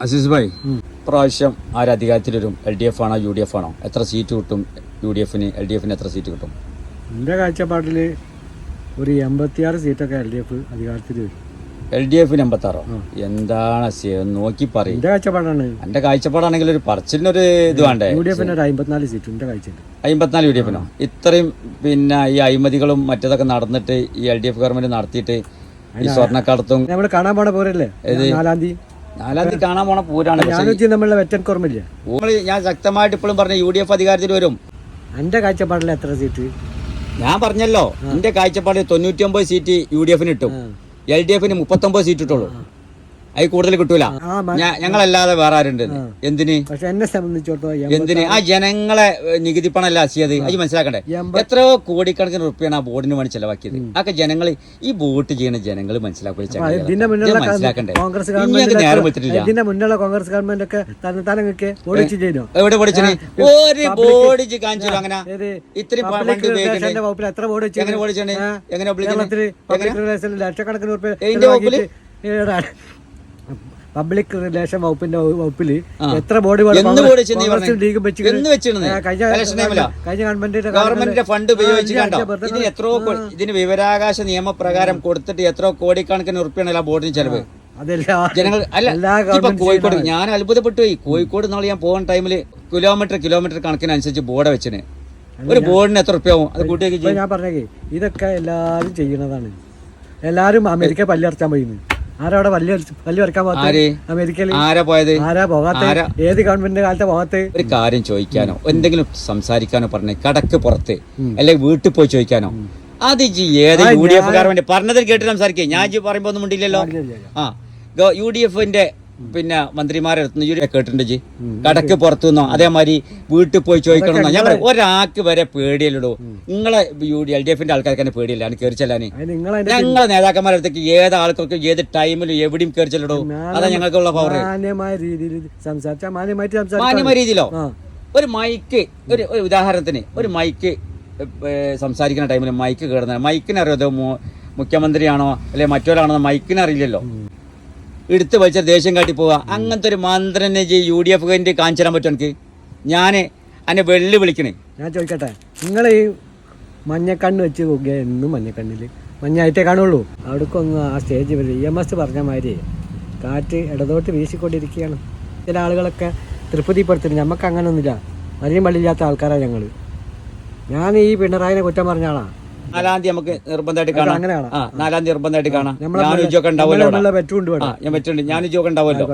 അസീസ് ഭായ്, പ്രാവശ്യം ആരധികാരത്തിൽ വരും? LDF ആണോ UDF ആണോ? എത്ര സീറ്റ് കിട്ടും UDF-ന്? LDF-ന് എത്ര സീറ്റ് കിട്ടും? എൻ്റെ കാഴ്ചപ്പാട്ടിൽ ഒരു 86 സീറ്റൊക്കെ LDF അധികാരത്തിൽ വരും. LDF-ന് 86? എന്താണ് നോക്കി പറയും. എൻ്റെ കാഴ്ചപ്പാടാണ്. എന്റെ കാഴ്ചപ്പാടാണെങ്കിൽ ഒരു പറച്ചിലിനൊരു ഇത് വേണ്ടേ? UDF-ന് ഒരു 54 സീറ്റ് എൻ്റെ കാഴ്ചയിൽ. 54 UDF-നോ? ഇത്രയും പിന്നെ ഈ അഴിമതികളും മറ്റേതൊക്കെ നടന്നിട്ട് ഈ LDF ഗവൺമെന്റ് നടത്തിയിട്ട് ഈ സ്വർണ്ണക്കടത്തും നമ്മൾ കാണാൻ പോണ പോരല്ലേ 4-ാം തീയതി കാണാൻ പോണ പൂരാണ്. നമ്മളുടെ വെറ്റൻ കോർമില്ല. ഞാൻ ശക്തമായിട്ട് ഇപ്പോഴും പറഞ്ഞ UDF അധികാരത്തിൽ വരും. എന്റെ കാഴ്ചപ്പാടിൽ എത്ര സീറ്റ്? ഞാൻ പറഞ്ഞല്ലോ, എന്റെ കാഴ്ചപ്പാടിൽ 99 സീറ്റ് UDF-ന് കിട്ടും. LDF-ന് 39 സീറ്റ് കിട്ടുള്ളൂ. അതിൽ കൂടുതൽ കിട്ടൂല. ഞങ്ങളല്ലാതെ വേറെ ആരുണ്ട്? എന്തിന്? പക്ഷെ എന്നെ സംബന്ധിച്ചിടത്തോളം എന്തിന്? ആ ജനങ്ങളെ നികുതി പണമല്ല അസിയത്. അത് മനസ്സിലാക്കണ്ടേ? എത്രയോ കോടിക്കണക്കിന് റുപ്യാണ് ആ ബോർഡിന് വേണ്ടി ചെലവാക്കിയത്. അതൊക്കെ ജനങ്ങൾ ഈ വോട്ട് ചെയ്യുന്ന ജനങ്ങൾ മനസ്സിലാക്കണ്ടേ? ഇതിന്റെ മുന്നുള്ള കോൺഗ്രസ് ഗവൺമെന്റ് ഒക്കെ തനങ്ങൾക്ക് എവിടെ പഠിച്ചു? ഒരു ബോർഡ് കാണിച്ചു. അങ്ങനെ ഇത്രയും വകുപ്പിൽ എത്ര ബോർഡ് ലക്ഷക്കണക്കിന് റുപ്യ പബ്ലിക് റിലേഷൻ വകുപ്പിന്റെ വകുപ്പിൽ എത്ര ബോർഡ് കഴിഞ്ഞ ഗവൺമെന്റിന്റെ ഫണ്ട് ഉപയോഗിച്ചിട്ടുണ്ടോ? ഇതിന് എത്രയോ ഇതിന് വിവരാവകാശ നിയമപ്രകാരം കൊടുത്തിട്ട് എത്രയോ കോടിക്കണക്കിന് ഉറുപ്പിയാണ് ആ ബോർഡിന് ചെലവ്. ജനങ്ങൾ അല്ല ഇപ്പൊ കോഴിക്കോട് ഞാൻ അത്ഭുതപ്പെട്ടു പോയി. കോഴിക്കോട് നാളെ ഞാൻ പോകുന്ന ടൈമില് കിലോമീറ്റർ കണക്കിനനുസരിച്ച് ബോർഡ് വെച്ചിന്. ഒരു ബോർഡിന് എത്ര ഉറുപ്പ്യാവും? അത് കൂട്ടിയൊക്കെ ഞാൻ പറഞ്ഞേ, ഇതൊക്കെ എല്ലാരും ചെയ്യുന്നതാണ്. എല്ലാരും അമേരിക്ക പല്ലറച്ചാൻ പോയിന്ന്. ആരവിടെ പല്ല് വരക്കാൻ പോകാത്ത? അമേരിക്കയിൽ ആരാ പോയത്? ആരാ പോകാത്ത? ഏത് ഗവൺമെന്റിന്റെ കാലത്തെ പോകാത്ത? ഒരു കാര്യം ചോദിക്കാനോ എന്തെങ്കിലും സംസാരിക്കാനോ പറഞ്ഞേ കടക്ക് പുറത്ത് അല്ലെങ്കിൽ വീട്ടിൽ പോയി ചോദിക്കാനോ? അത് ഏത് UDF ഗവൺമെന്റ് പറഞ്ഞതിൽ കേട്ട് സംസാരിക്കേ. ഞാൻ പറയുമ്പോ ഒന്നും ഉണ്ടില്ലല്ലോ. UDF-ന്റെ പിന്നെ മന്ത്രിമാരെ കേട്ടിട്ടുണ്ട് ജി? കടക്ക് പുറത്തുനിന്നോ അതേമാതിരി വീട്ടിൽ പോയി ചോദിക്കണമെന്നോ? ഞാൻ പറയാം, ഒരാൾക്ക് വരെ പേടിയല്ലോ. നിങ്ങളെ LDF-ന്റെ ആൾക്കാർക്ക് തന്നെ പേടിയല്ല കയറി ചെല്ലാന്. ഞങ്ങളെ നേതാക്കന്മാരുടെ അടുത്തേക്ക് ഏത് ആൾക്കാർക്ക് ഏത് ടൈമിലും എവിടെയും കയറി ചെല്ലടോ. അതാ ഞങ്ങൾക്കുള്ള പവർ. മാന്യമായ രീതിയിലോ ഒരു മൈക്ക്, ഒരു ഉദാഹരണത്തിന് ഒരു മൈക്ക് സംസാരിക്കുന്ന ടൈമിൽ മൈക്ക് കേടുന്ന മൈക്കിനറിയോ മുഖ്യമന്ത്രിയാണോ അല്ലെ മറ്റൊരാണോ? മൈക്കിന് അറിയില്ലല്ലോ. എടുത്ത് വലിച്ച ദേഷ്യം കാട്ടി പോവുക. അങ്ങനത്തെ ഒരു മന്ത്രനെ UDF കാണിച്ചു തരാൻ പറ്റും എനിക്ക്? ഞാൻ എന്നെ വെള്ളി വിളിക്കണേ. ഞാൻ ചോദിക്കട്ടെ, നിങ്ങൾ ഈ മഞ്ഞക്കണ്ണ് വെച്ച് നോക്കിയ എന്നും മഞ്ഞക്കണ്ണില് മഞ്ഞായിട്ടേ കാണുള്ളൂ. അവിടേക്കൊന്ന് ആ സ്റ്റേജ് വരെ EMS പറഞ്ഞ മാതിരി കാറ്റ് ഇടതോട്ട് വീശിക്കൊണ്ടിരിക്കുകയാണ്. ചില ആളുകളൊക്കെ തൃപ്തിപ്പെടുത്തുന്നു. നമുക്ക് അങ്ങനെ ഒന്നുമില്ല. വലിയ പള്ളിയില്ലാത്ത ആൾക്കാരാണ് ഞങ്ങൾ. ഞാൻ ഈ പിണറായിനെ കുറ്റം പറഞ്ഞ ആളാ. 4-ാം തീയതി നമുക്ക് നിർബന്ധമായിട്ട് കാണാം. 4-ാം തീയതി നിർബന്ധമായിട്ട് കാണാം. ഞാൻ ഉദ്യോഗം ഉണ്ടാവുമല്ലോ. ഞാൻ പറ്റുണ്ട്. ഞാൻ ഉദ്യോഗം ഉണ്ടാവുമല്ലോ.